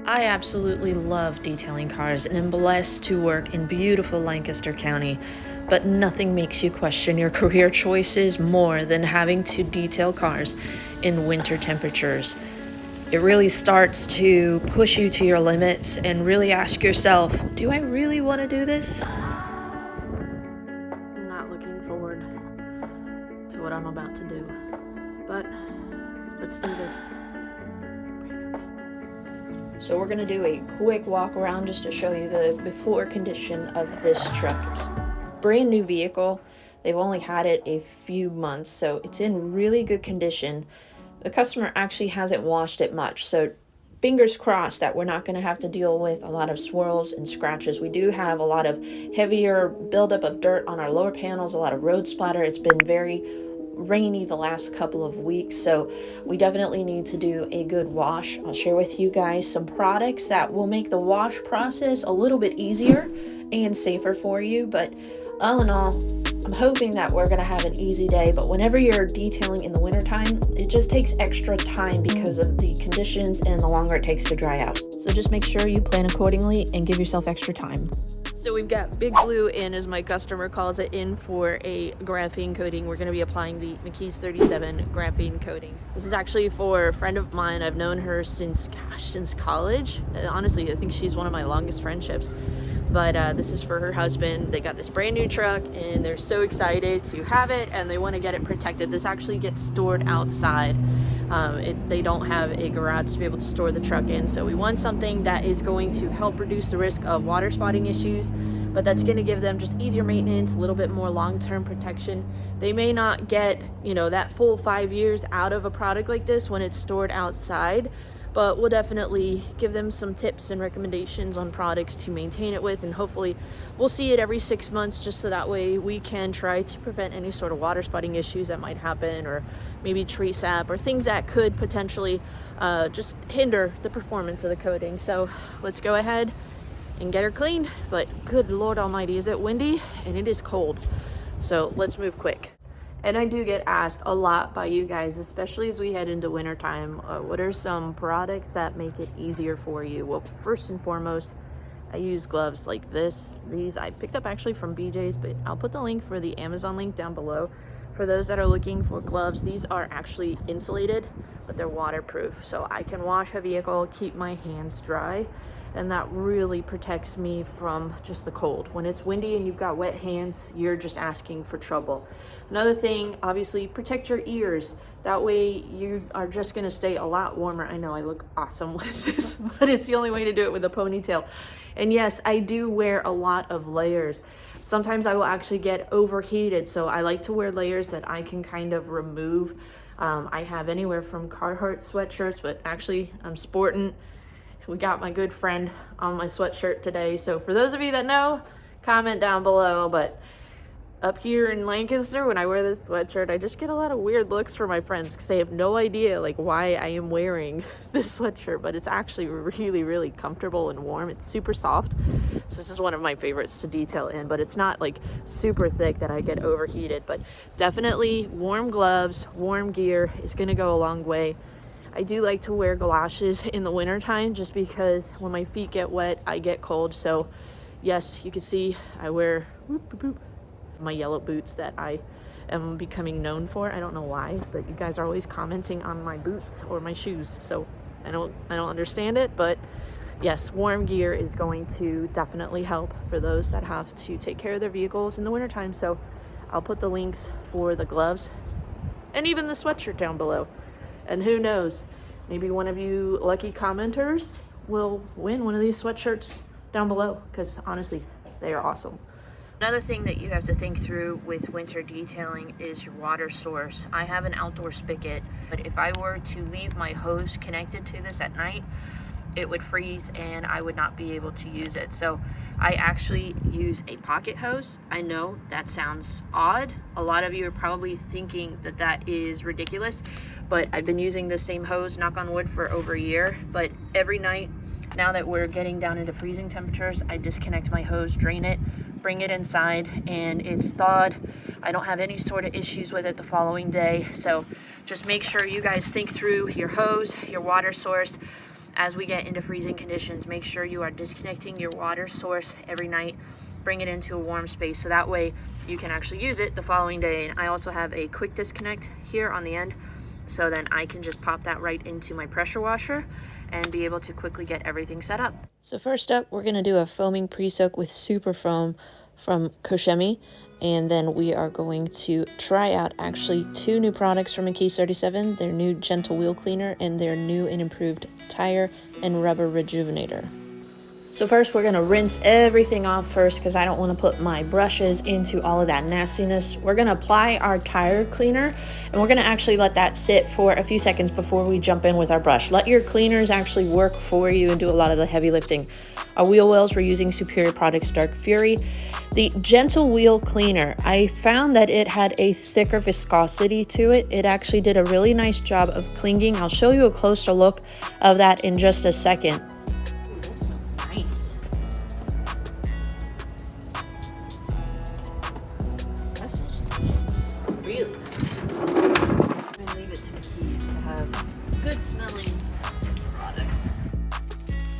I absolutely love detailing cars and am blessed to work in beautiful Lancaster County, but nothing makes you question your career choices more than having to detail cars in winter temperatures. It really starts to push you to your limits and really ask yourself, do I really want to do this? I'm not looking forward to what I'm about to do, but let's do this. So we're going to do a quick walk around just to show you the before condition of this truck. It's a brand new vehicle. They've only had it a few months, so it's in really good condition. The customer actually hasn't washed it much, so fingers crossed that we're not going to have to deal with a lot of swirls and scratches. We do have a lot of heavier buildup of dirt on our lower panels, a lot of road splatter. It's been very rainy the last couple of weeks, so we definitely need to do a good wash. I'll share with you guys some products that will make the wash process a little bit easier and safer for you, but all in all, I'm hoping that we're going to have an easy day. But whenever you're detailing in the wintertime, it just takes extra time because of the conditions and the longer it takes to dry out. So just make sure you plan accordingly and give yourself extra time. So we've got Big Blue in, as my customer calls it, in for a graphene coating. We're going to be applying the McKee's 37 graphene coating. This is actually for a friend of mine. I've known her since college. Honestly, I think she's one of my longest friendships. But this is for her husband. They got this brand new truck and they're so excited to have it, and they want to get it protected. This actually gets stored outside. They don't have a garage to be able to store the truck in, so we want something that is going to help reduce the risk of water spotting issues, but that's going to give them just easier maintenance, a little bit more long-term protection. They may not get, that full 5 years out of a product like this when it's stored outside, but we'll definitely give them some tips and recommendations on products to maintain it with, and hopefully we'll see it every 6 months, just so that way we can try to prevent any sort of water spotting issues that might happen, or maybe tree sap, or things that could potentially just hinder the performance of the coating. So let's go ahead and get her cleaned. But good Lord Almighty, is it windy and it is cold. So let's move quick. And I do get asked a lot by you guys, especially as we head into wintertime, what are some products that make it easier for you? Well, first and foremost, I use gloves like this. These I picked up actually from BJ's, but I'll put the link for the Amazon link down below. For those that are looking for gloves, these are actually insulated, but they're waterproof. So I can wash a vehicle, keep my hands dry, and that really protects me from just the cold. When it's windy and you've got wet hands, you're just asking for trouble. Another thing, obviously, protect your ears. That way you are just gonna stay a lot warmer. I know I look awesome with this, but it's the only way to do it with a ponytail. And yes, I do wear a lot of layers. Sometimes I will actually get overheated, so I like to wear layers that I can kind of remove. I have anywhere from Carhartt sweatshirts, but actually I'm sporting. We got my good friend on my sweatshirt today. So for those of you that know, comment down below. But up here in Lancaster, when I wear this sweatshirt, I just get a lot of weird looks from my friends because they have no idea why I am wearing this sweatshirt, but it's actually really, really comfortable and warm. It's super soft. So this is one of my favorites to detail in, but it's not super thick that I get overheated. But definitely warm gloves, warm gear is gonna go a long way. I do like to wear galoshes in the wintertime just because when my feet get wet, I get cold. So yes, you can see I wear my yellow boots that I am becoming known for. I don't know why, but you guys are always commenting on my boots or my shoes, so I don't understand it. But yes, warm gear is going to definitely help for those that have to take care of their vehicles in the wintertime. So I'll put the links for the gloves and even the sweatshirt down below. And who knows, maybe one of you lucky commenters will win one of these sweatshirts down below, because honestly, they are awesome. Another thing that you have to think through with winter detailing is your water source. I have an outdoor spigot, but if I were to leave my hose connected to this at night, it would freeze and I would not be able to use it. So I actually use a pocket hose. I know that sounds odd. A lot of you are probably thinking that that is ridiculous, but I've been using the same hose, knock on wood, for over a year. But every night, now that we're getting down into freezing temperatures, I disconnect my hose, drain it, bring it inside, and it's thawed. I don't have any sort of issues with it the following day. So just make sure you guys think through your hose, your water source. as we get into freezing conditions, make sure you are disconnecting your water source every night. Bring it into a warm space so that way you can actually use it the following day. And I also have a quick disconnect here on the end, so then I can just pop that right into my pressure washer and be able to quickly get everything set up. So first up, we're going to do a foaming pre-soak with super foam from Koshemi, and then we are going to try out actually 2 new products from McKees 37, their new gentle wheel cleaner and their new and improved tire and rubber rejuvenator. So first we're going to rinse everything off first because I don't want to put my brushes into all of that nastiness. We're going to apply our tire cleaner and we're going to actually let that sit for a few seconds before we jump in with our brush. Let your cleaners actually work for you and do a lot of the heavy lifting. Our wheel wells, we're using Superior Products Dark Fury. The gentle wheel cleaner, I found that it had a thicker viscosity to it. It actually did a really nice job of clinging. I'll show you a closer look of that in just a second. Nice. That smells really nice. I'm gonna leave it to McKees to have good smelling products.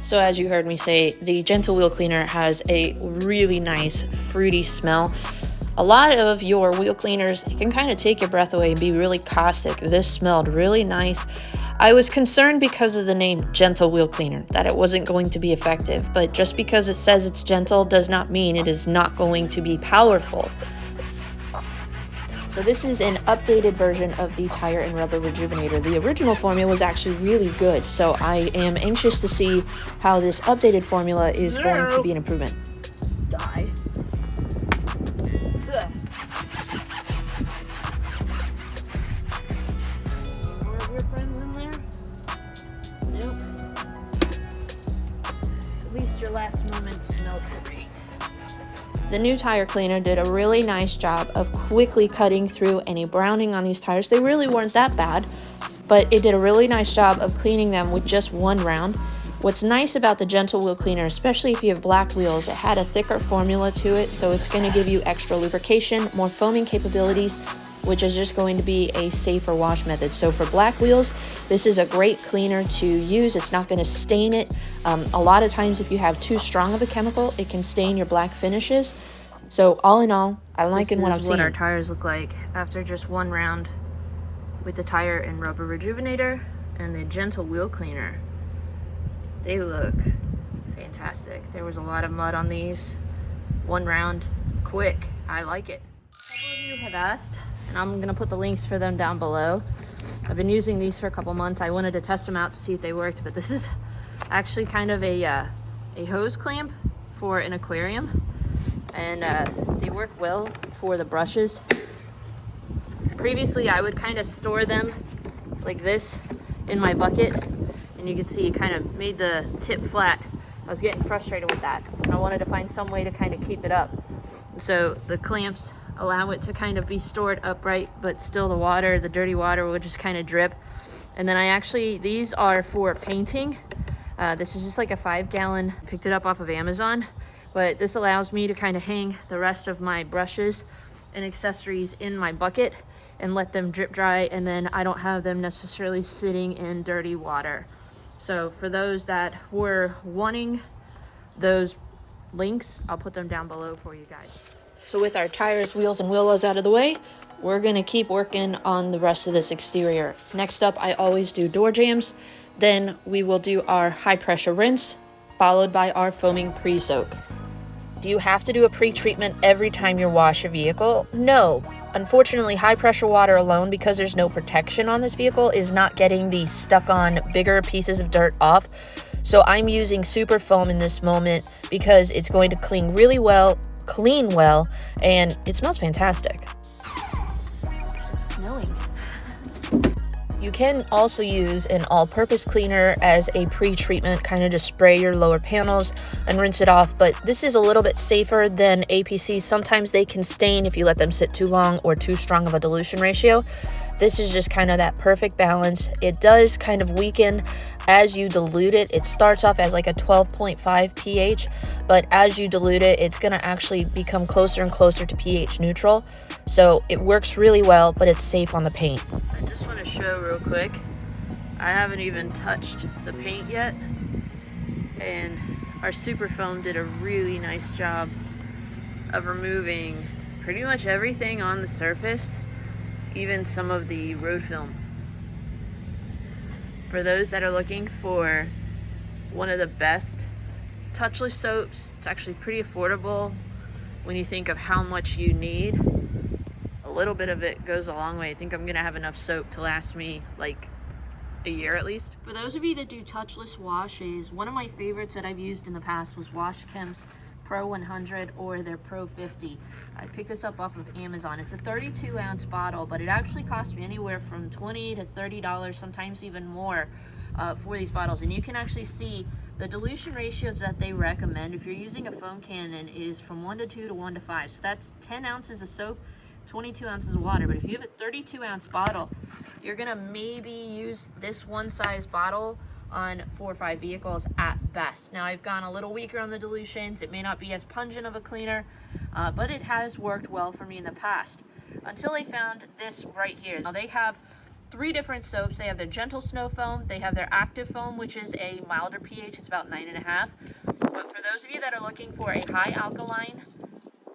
So as you heard me say, the gentle wheel cleaner has a really nice fruity smell. A lot of your wheel cleaners, it can kind of take your breath away and be really caustic. This smelled really nice. I was concerned because of the name gentle wheel cleaner that it wasn't going to be effective, but just because it says it's gentle does not mean it is not going to be powerful. So this is an updated version of the tire and rubber rejuvenator. The original formula was actually really good, so I am anxious to see how this updated formula is going to be an improvement. Die. Ugh. More of your friends in there? Nope. At least your last moments smelled great. The new tire cleaner did a really nice job of quickly cutting through any browning on these tires. They really weren't that bad, but it did a really nice job of cleaning them with just one round. What's nice about the gentle wheel cleaner, especially if you have black wheels, it had a thicker formula to it, so it's going to give you extra lubrication, more foaming capabilities, which is just going to be a safer wash method. So for black wheels, this is a great cleaner to use. It's not going to stain it. A lot of times if you have too strong of a chemical, it can stain your black finishes. So all in all, I'm liking what I'm seeing. This is what our tires look like after just one round with the tire and rubber rejuvenator and the gentle wheel cleaner. They look fantastic. There was a lot of mud on these. One round, quick. I like it. A couple of you have asked, and I'm gonna put the links for them down below. I've been using these for a couple months. I wanted to test them out to see if they worked, but this is actually kind of a hose clamp for an aquarium, and they work well for the brushes. Previously, I would kind of store them like this in my bucket, and you can see it kind of made the tip flat. I was getting frustrated with that. I wanted to find some way to kind of keep it up. So the clamps allow it to kind of be stored upright, but still the water, the dirty water will just kind of drip. And then these are for painting. This is just like a 5-gallon, picked it up off of Amazon, but this allows me to kind of hang the rest of my brushes and accessories in my bucket and let them drip dry, and then I don't have them necessarily sitting in dirty water. So for those that were wanting those links, I'll put them down below for you guys. So with our tires, wheels, and wheel wells out of the way, we're going to keep working on the rest of this exterior. Next up, I always do door jambs. Then we will do our high pressure rinse, followed by our foaming pre-soak. Do you have to do a pre-treatment every time you wash a vehicle? No. Unfortunately, high pressure water alone, because there's no protection on this vehicle, is not getting the stuck on bigger pieces of dirt off. So I'm using super foam in this moment because it's going to clean well, and it smells fantastic. It's snowing. You can also use an all-purpose cleaner as a pre-treatment, kind of just spray your lower panels and rinse it off, but this is a little bit safer than APC. Sometimes they can stain if you let them sit too long or too strong of a dilution ratio. This is just kind of that perfect balance. It does kind of weaken as you dilute it. It starts off as like a 12.5 pH, but as you dilute it, it's going to actually become closer and closer to pH neutral. So it works really well, but it's safe on the paint. So I just want to show real quick. I haven't even touched the paint yet, and our super foam did a really nice job of removing pretty much everything on the surface, even some of the road film. For those that are looking for one of the best touchless soaps, it's actually pretty affordable when you think of how much you need. A little bit of it goes a long way. I think I'm gonna have enough soap to last me like a year at least. For those of you that do touchless washes, one of my favorites that I've used in the past was Washchem's Pro 100 or their Pro 50. I picked this up off of Amazon. It's a 32-ounce bottle, but it actually cost me anywhere from $20 to $30, sometimes even more, for these bottles. And you can actually see the dilution ratios that they recommend if you're using a foam cannon is from 1 to 2 to 1 to 5. So that's 10 ounces of soap, 22 ounces of water. But if you have a 32-ounce bottle, you're gonna maybe use this one size bottle on 4 or 5 vehicles at best. Now I've gone a little weaker on the dilutions. It may not be as pungent of a cleaner, but it has worked well for me in the past. Until I found this right here. Now they have 3 different soaps. They have their gentle snow foam, they have their active foam, which is a milder pH, it's about 9.5. But for those of you that are looking for a high alkaline,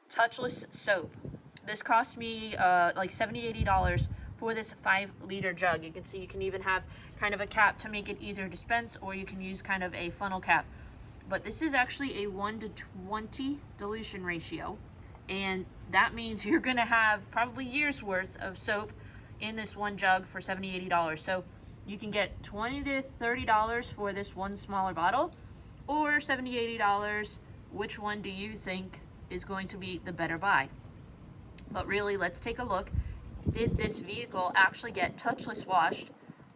touchless soap, this cost me like $70, $80 for this 5-liter jug. You can see you can even have kind of a cap to make it easier to dispense, or you can use kind of a funnel cap. But this is actually a 1 to 20 dilution ratio, and that means you're gonna have probably years worth of soap in this one jug for $70, $80. So you can get $20 to $30 for this one smaller bottle, or $70, $80. Which one do you think is going to be the better buy? But really, let's take a look. Did this vehicle actually get touchless washed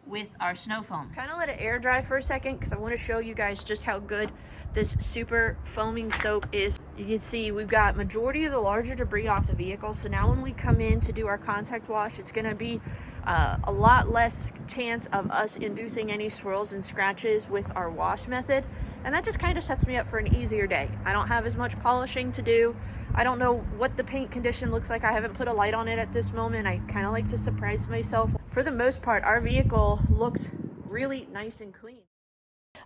with our snow foam? Kind of let it air dry for a second because I want to show you guys just how good this super foaming soap is. You can see we've got majority of the larger debris off the vehicle, so now when we come in to do our contact wash, it's going to be a lot less chance of us inducing any swirls and scratches with our wash method, and that just kind of sets me up for an easier day. I don't have as much polishing to do. I don't know what the paint condition looks like. I haven't put a light on it at this moment. I kind of like to surprise myself. For the most part, our vehicle looks really nice and clean.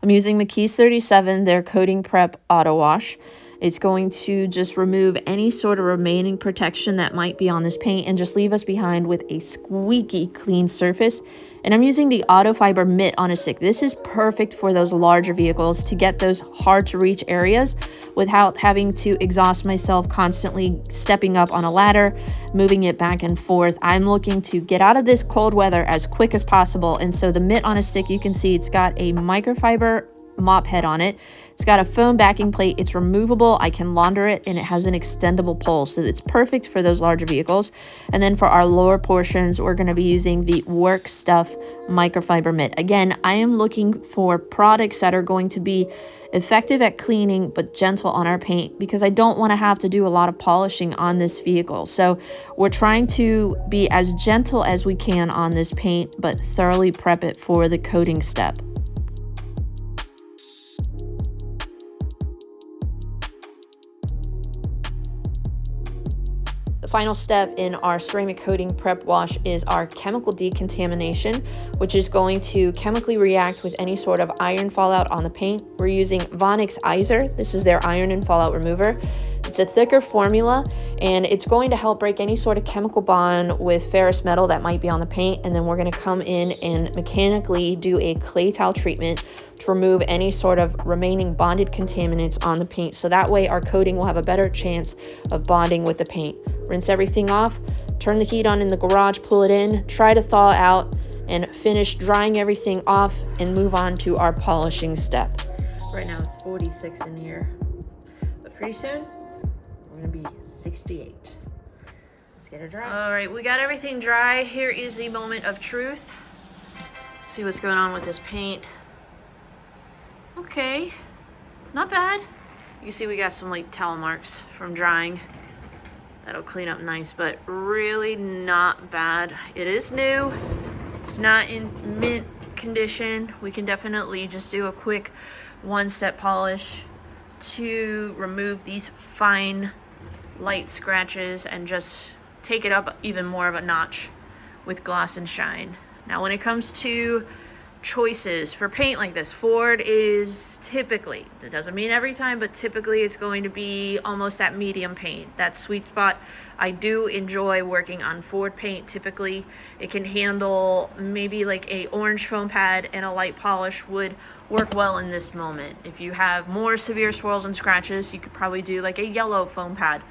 I'm using McKee's 37, their Coating Prep Auto Wash. It's going to just remove any sort of remaining protection that might be on this paint and just leave us behind with a squeaky clean surface. And I'm using the Auto Fiber Mitt on a stick. This is perfect for those larger vehicles to get those hard to reach areas without having to exhaust myself constantly stepping up on a ladder, moving it back and forth. I'm looking to get out of this cold weather as quick as possible. And so the mitt on a stick, you can see it's got a microfiber mop head on it. It's got a foam backing plate. It's removable. I can launder it, and it has an extendable pole, so it's perfect for those larger vehicles. And then for our lower portions, we're going to be using the Work Stuff microfiber mitt. Again, I am looking for products that are going to be effective at cleaning but gentle on our paint, because I don't want to have to do a lot of polishing on this vehicle. So we're trying to be as gentle as we can on this paint but thoroughly prep it for the coating step. The final step in our ceramic coating prep wash is our chemical decontamination, which is going to chemically react with any sort of iron fallout on the paint. We're using Vonix Iser. This is their iron and fallout remover. It's a thicker formula, and it's going to help break any sort of chemical bond with ferrous metal that might be on the paint. And then we're going to come in and mechanically do a clay towel treatment to remove any sort of remaining bonded contaminants on the paint. So that way our coating will have a better chance of bonding with the paint. Rinse everything off, turn the heat on in the garage, pull it in, try to thaw out, and finish drying everything off and move on to our polishing step. Right now it's 46 in here, but pretty soon we're gonna be 68. Let's get it dry. All right, we got everything dry. Here is the moment of truth. Let's see what's going on with this paint. Okay, not bad. You can see we got some like towel marks from drying. That'll clean up nice, but really not bad. It is new. It's not in mint condition. We can definitely just do a quick one-step polish to remove these fine, light scratches and just take it up even more of a notch with gloss and shine. Now, when it comes to choices for paint like this. Ford is typically, it doesn't mean every time, but typically it's going to be almost that medium paint, that sweet spot. I do enjoy working on Ford paint. Typically it can handle maybe like a orange foam pad, and a light polish would work well in this moment. If you have more severe swirls and scratches, you could probably do like a yellow foam pad.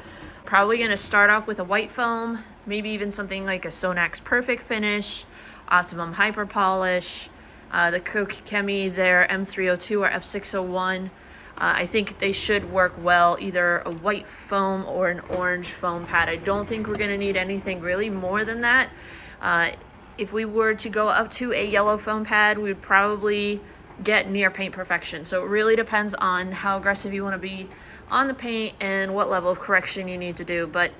Probably going to start off with a white foam, maybe even something like a Sonax Perfect Finish, Optimum Hyper Polish, the Coke Chemi, their M302 or F601. I think they should work well, either a white foam or an orange foam pad. I don't think we're going to need anything really more than that. If we were to go up to a yellow foam pad, we'd probably get near paint perfection. So it really depends on how aggressive you want to be on the paint and what level of correction you need to do. But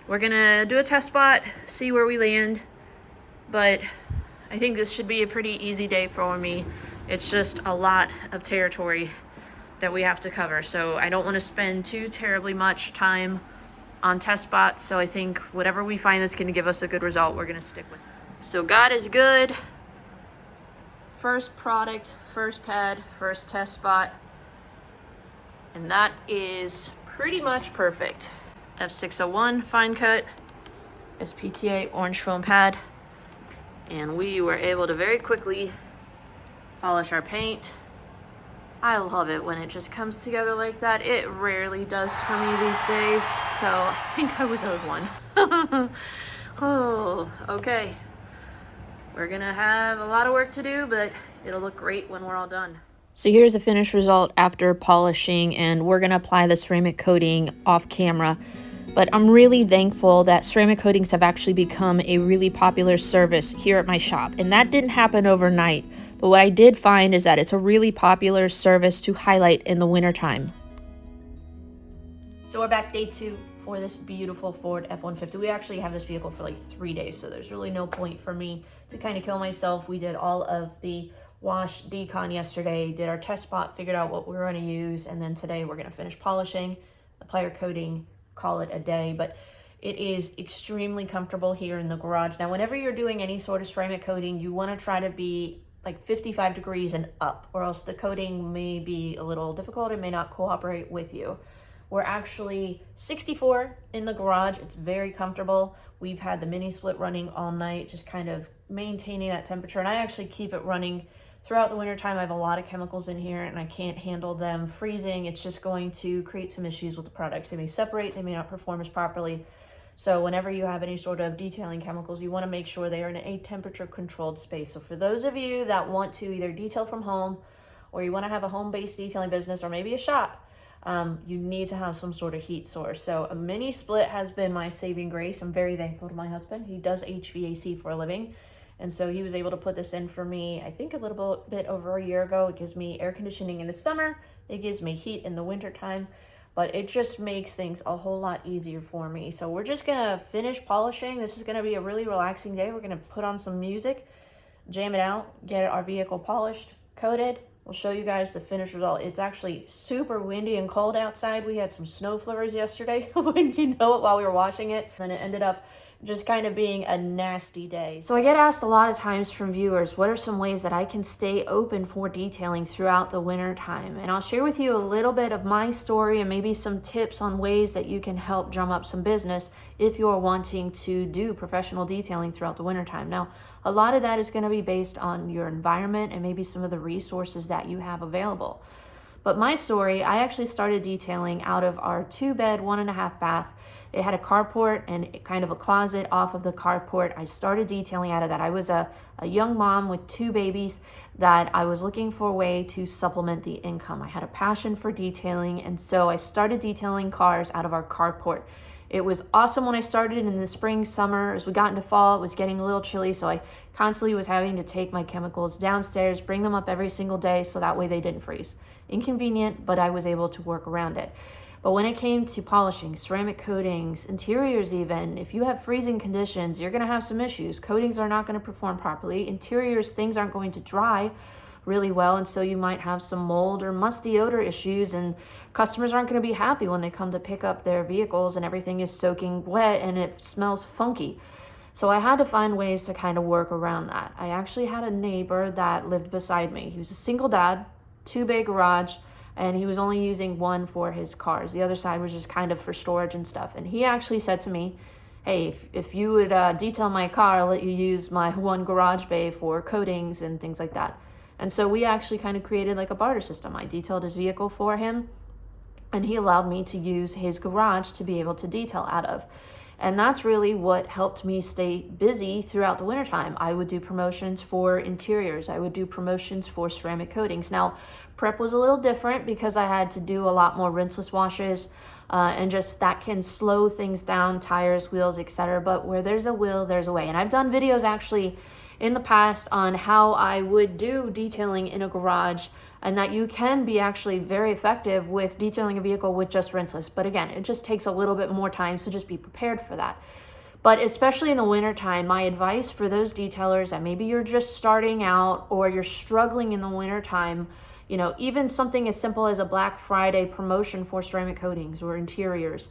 we're going to do a test spot, see where we land. But I think this should be a pretty easy day for me. It's just a lot of territory that we have to cover. So I don't want to spend too terribly much time on test spots. So I think whatever we find that's going to give us a good result, we're going to stick with. So God is good. First product, first pad, first test spot. And that is pretty much perfect. F601 fine cut, SPTA orange foam pad. And we were able to very quickly polish our paint. I love it when it just comes together like that. It rarely does for me these days, so I think I was owed one. Oh, okay. We're gonna have a lot of work to do, but it'll look great when we're all done. So here's the finished result after polishing, and we're gonna apply the ceramic coating off camera. But I'm really thankful that ceramic coatings have actually become a really popular service here at my shop. And that didn't happen overnight. But what I did find is that it's a really popular service to highlight in the wintertime. So we're back day 2 for this beautiful Ford F-150. We actually have this vehicle for like 3 days, so there's really no point for me to kind of kill myself. We did all of the wash decon yesterday, did our test spot, figured out what we were going to use, and then today we're going to finish polishing, apply our coating, call it a day. But it is extremely comfortable here in the garage. Now, whenever you're doing any sort of ceramic coating, you want to try to be like 55 degrees and up, or else the coating may be a little difficult. It may not cooperate with you. We're actually 64 in the garage. It's very comfortable. We've had the mini split running all night, just kind of maintaining that temperature. And I actually keep it running throughout the wintertime. I have a lot of chemicals in here and I can't handle them freezing. It's just going to create some issues with the products. They may separate, they may not perform as properly. So whenever you have any sort of detailing chemicals, you want to make sure they are in a temperature controlled space. So for those of you that want to either detail from home, or you want to have a home-based detailing business, or maybe a shop, you need to have some sort of heat source. So a mini split has been my saving grace. I'm very thankful to my husband. He does HVAC for a living. And so he was able to put this in for me, I think a little bit over a year ago. It gives me air conditioning in the summer. It gives me heat in the wintertime. But it just makes things a whole lot easier for me. So we're just going to finish polishing. This is going to be a really relaxing day. We're going to put on some music, jam it out, get our vehicle polished, coated. We'll show you guys the finished result. It's actually super windy and cold outside. We had some snow flurries yesterday, wouldn't you know it, while we were washing it. Then it ended up just kind of being a nasty day. So I get asked a lot of times from viewers, what are some ways that I can stay open for detailing throughout the winter time? And I'll share with you a little bit of my story and maybe some tips on ways that you can help drum up some business if you're wanting to do professional detailing throughout the winter time. Now, a lot of that is going to be based on your environment and maybe some of the resources that you have available. But my story, I actually started detailing out of our 2-bed, 1.5 bath. It had a carport and kind of a closet off of the carport. I started detailing out of that. I was a young mom with 2 babies that I was looking for a way to supplement the income. I had a passion for detailing, and so I started detailing cars out of our carport. It was awesome when I started in the spring, summer. As we got into fall, it was getting a little chilly, so I constantly was having to take my chemicals downstairs, bring them up every single day so that way they didn't freeze. Inconvenient, but I was able to work around it. But when it came to polishing, ceramic coatings, interiors even, if you have freezing conditions, you're going to have some issues. Coatings are not going to perform properly. Interiors, things aren't going to dry really well, and so you might have some mold or musty odor issues, and customers aren't going to be happy when they come to pick up their vehicles and everything is soaking wet and it smells funky. So I had to find ways to kind of work around that. I actually had a neighbor that lived beside me. He was a single dad, 2-bay garage, and he was only using one for his cars. The other side was just kind of for storage and stuff. And he actually said to me, hey, if you would detail my car, I'll let you use my one garage bay for coatings and things like that. And so we actually kind of created like a barter system. I detailed his vehicle for him, and he allowed me to use his garage to be able to detail out of. And that's really what helped me stay busy throughout the wintertime. I would do promotions for interiors. I would do promotions for ceramic coatings. Now, prep was a little different because I had to do a lot more rinseless washes, and just that can slow things down, tires, wheels, etc. But where there's a will, there's a way. And I've done videos actually in the past on how I would do detailing in a garage, and that you can be actually very effective with detailing a vehicle with just rinseless. But again, it just takes a little bit more time, so just be prepared for that. But especially in the wintertime, my advice for those detailers that maybe you're just starting out or you're struggling in the wintertime, you know, even something as simple as a Black Friday promotion for ceramic coatings or interiors,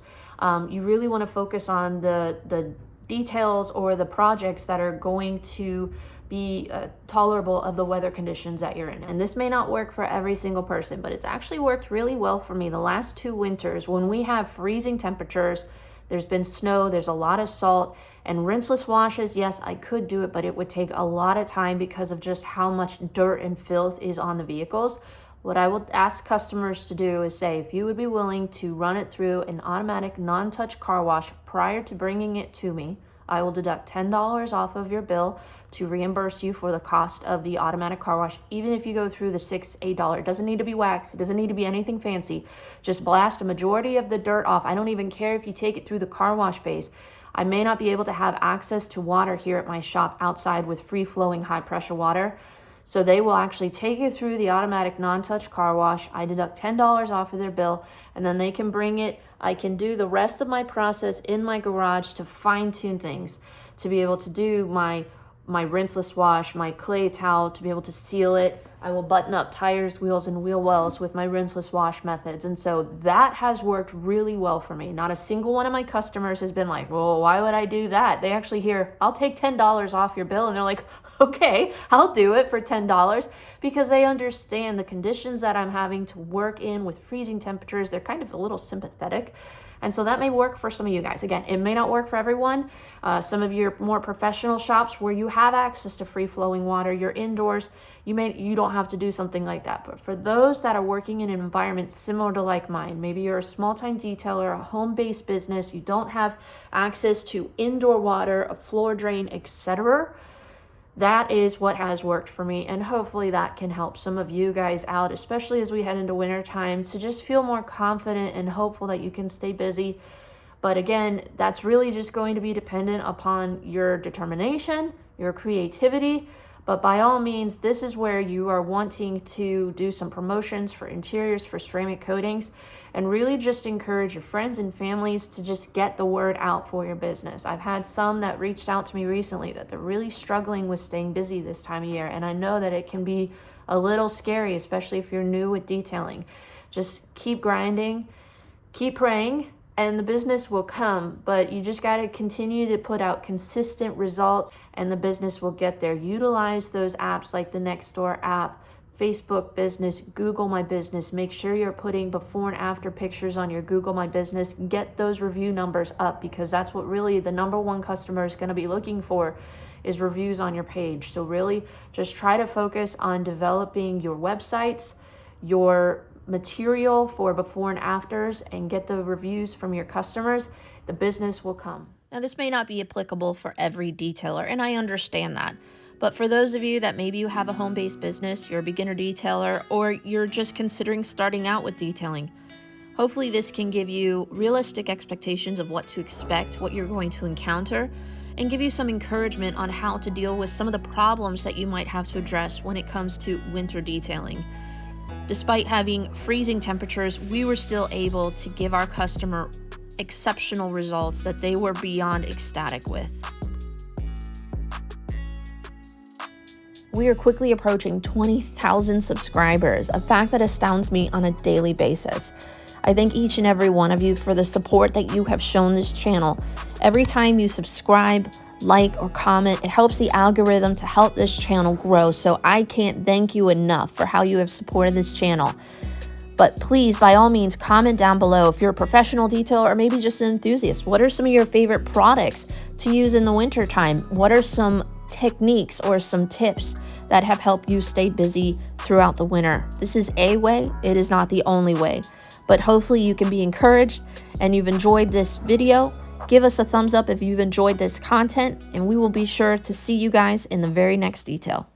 you really want to focus on the details or the projects that are going to be tolerable of the weather conditions that you're in. And this may not work for every single person, but it's actually worked really well for me the last 2 winters when we have freezing temperatures. There's been snow, there's a lot of salt, and rinseless washes, yes, I could do it, but it would take a lot of time because of just how much dirt and filth is on the vehicles. What I will ask customers to do is say, if you would be willing to run it through an automatic non-touch car wash prior to bringing it to me, I will deduct $10 off of your bill to reimburse you for the cost of the automatic car wash, even if you go through the $6, $8. It doesn't need to be wax. It doesn't need to be anything fancy. Just blast a majority of the dirt off. I don't even care if you take it through the car wash bays. I may not be able to have access to water here at my shop outside with free-flowing high-pressure water. So they will actually take you through the automatic non-touch car wash. I deduct $10 off of their bill, and then they can bring it. I can do the rest of my process in my garage to fine-tune things, to be able to do my rinseless wash, my clay towel, to be able to seal it. I will button up tires, wheels, and wheel wells with my rinseless wash methods. And so that has worked really well for me. Not a single one of my customers has been like, well, why would I do that? They actually hear, I'll take $10 off your bill. And they're like, okay, I'll do it for $10, because they understand the conditions that I'm having to work in with freezing temperatures. They're kind of a little sympathetic. And so that may work for some of you guys. Again, it may not work for everyone. Some of your more professional shops where you have access to free-flowing water, you're indoors, you don't have to do something like that. But for those that are working in an environment similar to like mine, maybe you're a small-time detailer, a home-based business, you don't have access to indoor water, a floor drain, etc., that is what has worked for me, and hopefully that can help some of you guys out, especially as we head into winter time, to just feel more confident and hopeful that you can stay busy. But again, that's really just going to be dependent upon your determination, your creativity. But by all means, this is where you are wanting to do some promotions for interiors, for ceramic coatings, and really just encourage your friends and families to just get the word out for your business. I've had some that reached out to me recently that they're really struggling with staying busy this time of year, and I know that it can be a little scary, especially if you're new with detailing. Just keep grinding, keep praying, and the business will come, but you just got to continue to put out consistent results, and the business will get there. Utilize those apps like the Nextdoor app, Facebook business, Google My Business. Make sure you're putting before and after pictures on your Google My Business. Get those review numbers up, because that's what really the number one customer is going to be looking for, is reviews on your page. So really just try to focus on developing your websites, your material for before and afters, and get the reviews from your customers. The business will come. Now, this may not be applicable for every detailer, and I understand that. But for those of you that maybe you have a home-based business, you're a beginner detailer, or you're just considering starting out with detailing, hopefully this can give you realistic expectations of what to expect, what you're going to encounter, and give you some encouragement on how to deal with some of the problems that you might have to address when it comes to winter detailing. Despite having freezing temperatures, we were still able to give our customer exceptional results that they were beyond ecstatic with. We are quickly approaching 20,000 subscribers, a fact that astounds me on a daily basis. I thank each and every one of you for the support that you have shown this channel. Every time you subscribe, like or comment. It helps the algorithm to help this channel grow. So I can't thank you enough for how you have supported this channel. But please, by all means, comment down below if you're a professional detailer or maybe just an enthusiast. What are some of your favorite products to use in the winter time? What are some techniques or some tips that have helped you stay busy throughout the winter? This is a way. It is not the only way. But hopefully you can be encouraged and you've enjoyed this video. Give us a thumbs up if you've enjoyed this content, and we will be sure to see you guys in the very next detail.